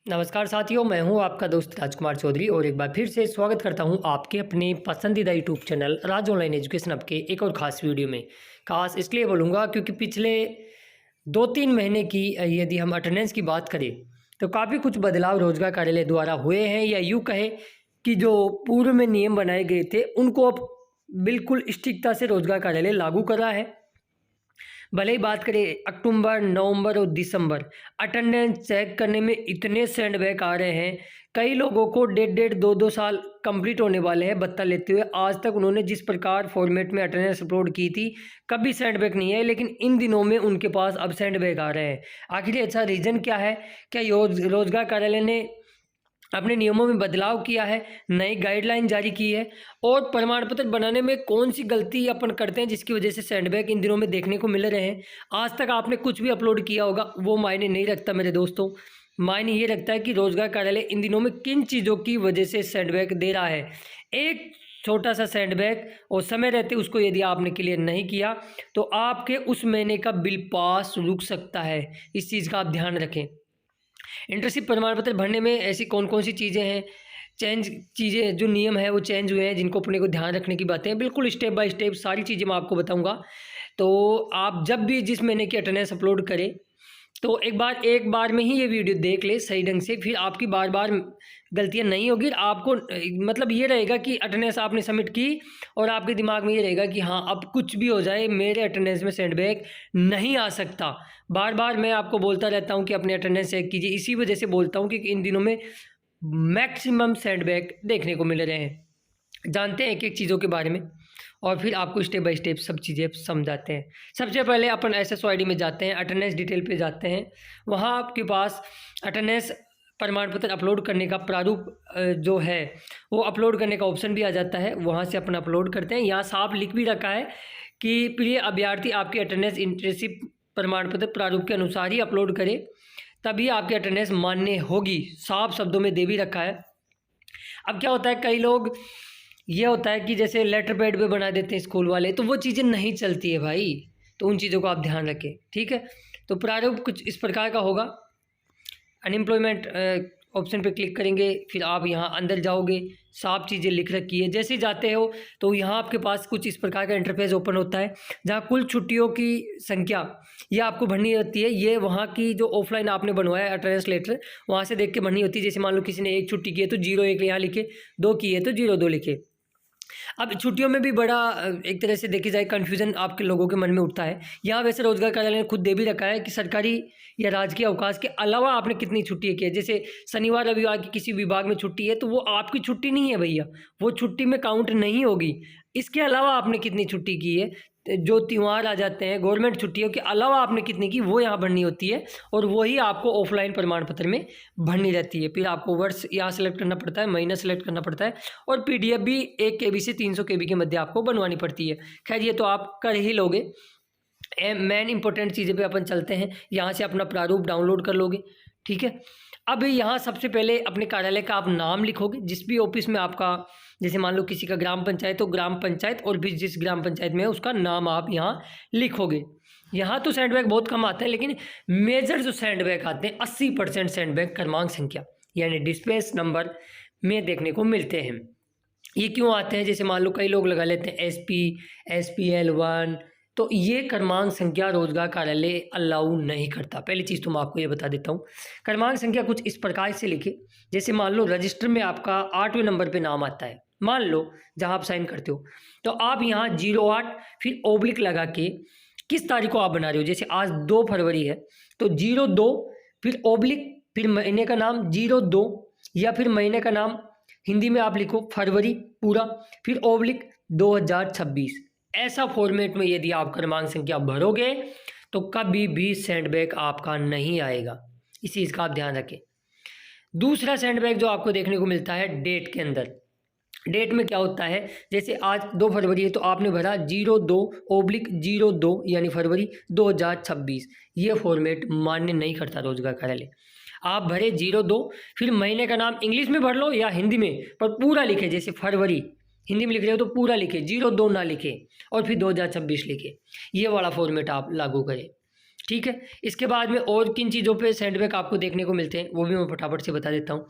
नमस्कार साथियों, मैं हूं आपका दोस्त राजकुमार चौधरी और एक बार फिर से स्वागत करता हूं आपके अपने पसंदीदा यूट्यूब चैनल राज ऑनलाइन एजुकेशन हब के एक और ख़ास वीडियो में। ख़ास इसलिए बोलूँगा क्योंकि पिछले 2-3 महीने की यदि हम अटेंडेंस की बात करें तो काफ़ी कुछ बदलाव रोजगार कार्यालय द्वारा हुए हैं, या यूँ कहें कि जो पूर्व में नियम बनाए गए थे उनको अब बिल्कुल स्ट्रिक्टता से रोजगार कार्यालय लागू कर रहा है। भले ही बात करें अक्टूबर, नवंबर और दिसंबर, अटेंडेंस चेक करने में इतने सेंडबैक आ रहे हैं। कई लोगों को डेढ़ 2-2 साल कंप्लीट होने वाले हैं भत्ता लेते हुए। आज तक उन्होंने जिस प्रकार फॉर्मेट में अटेंडेंस अपलोड की थी, कभी सेंडबैक नहीं है, लेकिन इन दिनों में उनके पास अब सेंडबैक आ रहे हैं। आखिर ऐसा रीज़न क्या है? क्या रोजगार कार्यालय ने अपने नियमों में बदलाव किया है, नई गाइडलाइन जारी की है, और प्रमाण पत्र बनाने में कौन सी गलती अपन करते हैं जिसकी वजह से सेंडबैक इन दिनों में देखने को मिल रहे हैं? आज तक आपने कुछ भी अपलोड किया होगा वो मायने नहीं रखता मेरे दोस्तों। मायने ये रखता है कि रोजगार कार्यालय इन दिनों में किन चीज़ों की वजह से सेंडबैक दे रहा है। एक छोटा सा सेंडबैक और समय रहते उसको यदि आपने क्लियर नहीं किया तो आपके उस महीने का बिल पास रुक सकता है। इस चीज़ का आप ध्यान रखें। इंटर्नशिप प्रमाण पत्र भरने में ऐसी कौन कौन सी चीज़ें हैं, चीज़ें जो नियम है वो चेंज हुए हैं, जिनको अपने को ध्यान रखने की बातें हैं, बिल्कुल स्टेप बाय स्टेप सारी चीज़ें मैं आपको बताऊंगा। तो आप जब भी जिस महीने की अटेंडेंस अपलोड करें तो एक बार में ही ये वीडियो देख ले सही ढंग से, फिर आपकी बार बार गलतियां नहीं होगी। आपको मतलब ये रहेगा कि अटेंडेंस आपने सबमिट की और आपके दिमाग में ये रहेगा कि हाँ, अब कुछ भी हो जाए मेरे अटेंडेंस में सेंडबैक नहीं आ सकता। बार बार मैं आपको बोलता रहता हूँ कि अपने अटेंडेंस चेक कीजिए, इसी वजह से बोलता हूँ कि इन दिनों में मैक्सिमम सेंडबैक देखने को मिल रहे हैं। जानते हैं एक एक चीज़ों के बारे में और फिर आपको स्टेप बाय स्टेप सब चीज़ें समझाते हैं। सबसे पहले अपन SSOID में जाते हैं, अटेंडेंस डिटेल पे जाते हैं। वहाँ आपके पास अटेंडेंस प्रमाण पत्र अपलोड करने का प्रारूप जो है वो अपलोड करने का ऑप्शन भी आ जाता है। वहाँ से अपन अपलोड करते हैं। यहाँ साफ लिख भी रखा है कि प्रिय अभ्यर्थी आपकी अटेंडेंस इंटर्नशिप प्रमाण पत्र प्रारूप के अनुसार ही अपलोड करें, तभी आपकी अटेंडेंस मान्य होगी। साफ शब्दों में दे भी रखा है। अब क्या होता है, कई लोग ये होता है कि जैसे लेटर पैड पे बना देते हैं स्कूल वाले, तो वो चीज़ें नहीं चलती है भाई। तो उन चीज़ों को आप ध्यान रखें, ठीक है। तो प्रारूप कुछ इस प्रकार का होगा। अनएम्प्लॉयमेंट ऑप्शन पे क्लिक करेंगे, फिर आप यहाँ अंदर जाओगे, साफ चीज़ें लिख रखी है। जैसे जाते हो तो यहाँ आपके पास कुछ इस प्रकार का इंटरफेस ओपन होता है, जहाँ कुल छुट्टियों की संख्या ये आपको भरनी होती है। ये वहाँ की जो ऑफलाइन आपने बनवाया है अटेंडेंस लेटर, वहाँ से देख के भरनी होती है। जैसे मान लो किसी ने 1 छुट्टी की है तो 0 1 यहाँ लिखे, 2 की है तो 0 2 लिखे। अब छुट्टियों में भी बड़ा एक तरह से देखी जाए कन्फ्यूज़न आपके लोगों के मन में उठता है। यहाँ वैसे रोजगार कार्यालय ने खुद दे भी रखा है कि सरकारी या राजकीय अवकाश के अलावा आपने कितनी छुट्टी की है। जैसे शनिवार रविवार की किसी विभाग में छुट्टी है तो वो आपकी छुट्टी नहीं है भैया, वो छुट्टी में काउंट नहीं होगी। इसके अलावा आपने कितनी छुट्टी की है, जो त्यौहार आ जाते हैं गवर्नमेंट छुट्टियों के अलावा आपने कितनी की, वो यहाँ भरनी होती है। और वही आपको ऑफलाइन प्रमाण पत्र में भरनी रहती है। फिर आपको वर्ष यहाँ सेलेक्ट करना पड़ता है, महीना सेलेक्ट करना पड़ता है, और PDF भी 1 KB से 300 KB के मध्य आपको बनवानी पड़ती है। खैर ये तो आप कर ही लोगे। मेन इंपॉर्टेंट चीज़ें पे अपन चलते हैं। यहाँ से अपना प्रारूप डाउनलोड कर लोगे, ठीक है। अब यहाँ सबसे पहले अपने कार्यालय का आप नाम लिखोगे, जिस भी ऑफिस में आपका, जैसे मान लो किसी का ग्राम पंचायत, तो ग्राम पंचायत और भी जिस ग्राम पंचायत में है उसका नाम आप यहाँ लिखोगे। यहाँ तो सेंडबैक बहुत कम आते हैं, लेकिन मेजर जो सेंडबैक आते हैं 80% सेंडबैक क्रमांक संख्या यानी डिस्पेच नंबर में देखने को मिलते हैं। ये क्यों आते हैं? जैसे मान लो कई लोग लगा लेते हैं SP SPL 1, तो ये क्रमांक संख्या रोजगार कार्यालय अलाउ नहीं करता। पहली चीज़ तो मैं आपको ये बता देता हूँ। क्रमांक संख्या कुछ इस प्रकार से लिखे, जैसे मान लो रजिस्टर में आपका 8वें नंबर पे नाम आता है, मान लो जहाँ आप साइन करते हो, तो आप यहाँ 08 फिर ओब्लिक लगा के किस तारीख को आप बना रहे हो। जैसे आज 2 फरवरी है तो 02 फिर ओब्लिक फिर महीने का नाम 02, या फिर महीने का नाम हिंदी में आप लिखो फरवरी पूरा, फिर ओब्लिक 2026। ऐसा फॉर्मेट में यदि आप क्रमांक संख्या भरोगे तो कभी भी सेंडबैक आपका नहीं आएगा। इस चीज़ का आप ध्यान रखें। दूसरा सेंडबैक जो आपको देखने को मिलता है डेट के अंदर। डेट में क्या होता है, जैसे आज 2 फरवरी है तो आपने भरा 02/02 यानी फरवरी 2026। ये फॉर्मेट मान्य नहीं करता रोजगार कार्यालय। आप भरे 02 फिर महीने का नाम इंग्लिश में भर लो या हिंदी में, पर पूरा लिखे। जैसे फरवरी हिंदी में लिख रहे हो तो पूरा लिखे, 02 ना लिखे, और फिर 2026 लिखे। ये वाला फॉर्मेट आप लागू करें, ठीक है। इसके बाद में और किन चीज़ों पे सैंडबैग आपको देखने को मिलते हैं वो भी मैं फटाफट से बता देता हूँ।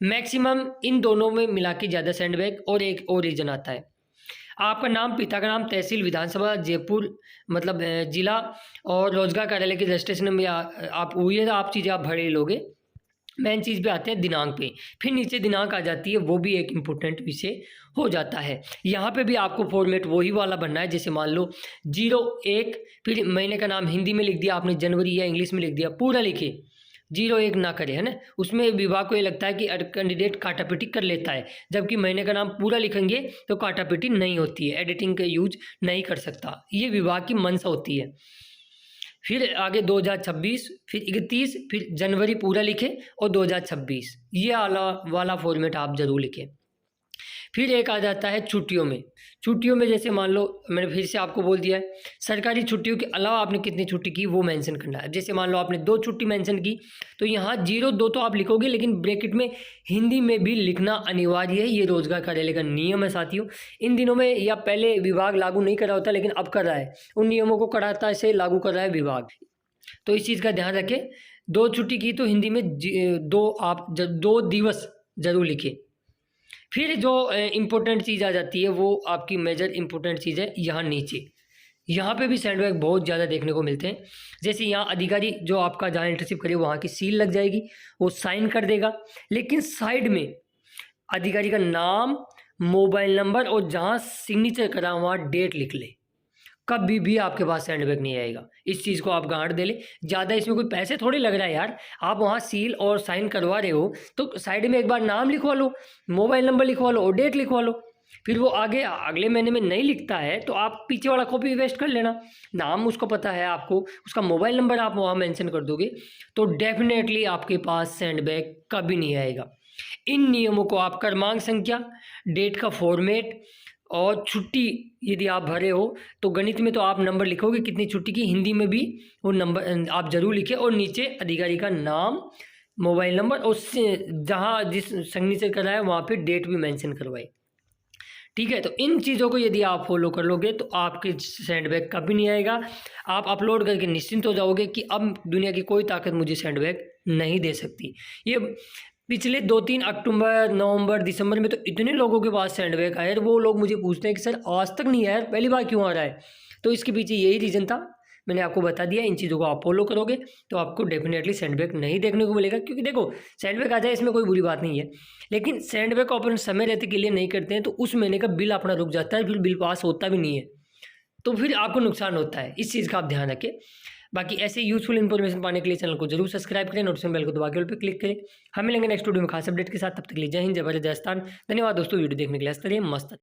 मैक्सिमम इन दोनों में मिला के ज़्यादा सैंडबैग और एक और रीज़न आता है। आपका नाम, पिता का नाम, तहसील, विधानसभा, जयपुर मतलब ज़िला और रोजगार कार्यालय के रजिस्ट्रेशन में आप हुई है, आप चीज़ें आप भरे लोगे। मेन चीज़ पे आते हैं दिनांक पे, फिर नीचे दिनांक आ जाती है, वो भी एक इम्पोर्टेंट विषय हो जाता है। यहाँ पे भी आपको फॉर्मेट वही वाला बनना है, जैसे मान लो 01 फिर महीने का नाम हिंदी में लिख दिया आपने, जनवरी या इंग्लिश में लिख दिया, पूरा लिखे, 01 ना करे, है ना। उसमें विभाग को ये लगता है कि कैंडिडेट काटापीटी कर लेता है, जबकि महीने का नाम पूरा लिखेंगे तो काटापीटी नहीं होती है, एडिटिंग का यूज नहीं कर सकता, ये विभाग की मंशा होती है। फिर आगे 2026, फिर 31, फिर जनवरी पूरा लिखें और 2026, ये वाला फॉर्मेट आप ज़रूर लिखें। फिर एक आ जाता है छुट्टियों में। छुट्टियों में जैसे मान लो मैंने फिर से आपको बोल दिया है, सरकारी छुट्टियों के अलावा आपने कितनी छुट्टी की वो मेंशन करना है। जैसे मान लो आपने 2 छुट्टी मेंशन की तो यहाँ 02 तो आप लिखोगे, लेकिन ब्रैकेट में हिंदी में भी लिखना अनिवार्य है। ये रोजगार कार्यालय का नियम है साथियों। इन दिनों में या पहले विभाग लागू नहीं कर रहा होता, लेकिन अब कर रहा है, उन नियमों को कड़ाई से लागू कर रहा है विभाग, तो इस चीज़ का ध्यान रखें। 2 छुट्टी की तो हिंदी में 2 दिवस जरूर लिखिए। फिर जो इम्पोर्टेंट चीज़ आ जाती है वो आपकी मेजर इम्पोर्टेंट चीज़ है यहाँ नीचे, यहाँ पे भी सैंडबैग बहुत ज़्यादा देखने को मिलते हैं। जैसे यहाँ अधिकारी जो आपका जहाँ इंटर्नशिप करे वहाँ की सील लग जाएगी, वो साइन कर देगा, लेकिन साइड में अधिकारी का नाम, मोबाइल नंबर और जहाँ सिग्नेचर करा वहाँ डेट लिख ले, कभी भी आपके पास सैंडबैग नहीं आएगा। इस चीज़ को आप गांठ दे ले। ज़्यादा इसमें कोई पैसे थोड़ी लग रहा है यार, आप वहाँ सील और साइन करवा रहे हो तो साइड में एक बार नाम लिखवा लो, मोबाइल नंबर लिखवा लो और डेट लिखवा लो। फिर वो आगे अगले महीने में नहीं लिखता है तो आप पीछे वाला कॉपी वेस्ट कर लेना, नाम उसको पता है आपको, उसका मोबाइल नंबर आप वहाँ मेंशन कर दोगे तो डेफिनेटली आपके पास सैंडबैग कभी नहीं आएगा। इन नियमों को आप क्रमांक संख्या, डेट का फॉर्मेट और छुट्टी यदि आप भरे हो तो गणित में तो आप नंबर लिखोगे कितनी छुट्टी की, हिंदी में भी वो नंबर आप जरूर लिखें और नीचे अधिकारी का नाम, मोबाइल नंबर और जहाँ जिस सिग्नेचर कराए वहाँ पे डेट भी मेंशन करवाए। ठीक है, तो इन चीज़ों को यदि आप फॉलो कर लोगे तो आपके सैंडबैग कभी नहीं आएगा। आप अपलोड करके निश्चिंत हो जाओगे कि अब दुनिया की कोई ताकत मुझे सैंडबैग नहीं दे सकती। ये पिछले 2-3 अक्टूबर, नवंबर, दिसंबर में तो इतने लोगों के पास सैंडबैग आए, वो लोग मुझे पूछते हैं कि सर आज तक नहीं आया, पहली बार क्यों आ रहा है। तो इसके पीछे यही रीज़न था, मैंने आपको बता दिया। इन चीज़ों को आप फॉलो करोगे तो आपको डेफिनेटली सैंडबैग नहीं देखने को मिलेगा, क्योंकि देखो सैंडबैग आ जाए इसमें कोई बुरी बात नहीं है, लेकिन सैंडबैग को अपन समय रहते के लिए नहीं करते हैं तो उस महीने का बिल अपना रुक जाता है, फिर बिल पास होता भी नहीं है, तो फिर आपको नुकसान होता है। इस चीज़ का आप ध्यान रखें। बाकी ऐसे यूजफुल इन्फॉर्मेशन पाने के लिए चैनल को जरूर सब्सक्राइब करें, नोटिफिकेशन बेल को दबा के ऑल पे क्लिक करें। हम मिलेंगे नेक्स्ट वीडियो में खास अपडेट के साथ, तब तक के लिए जय हिंद, जय भारत, जय हिंदुस्तान। धन्यवाद दोस्तों वीडियो देखने के लिए। मस्त।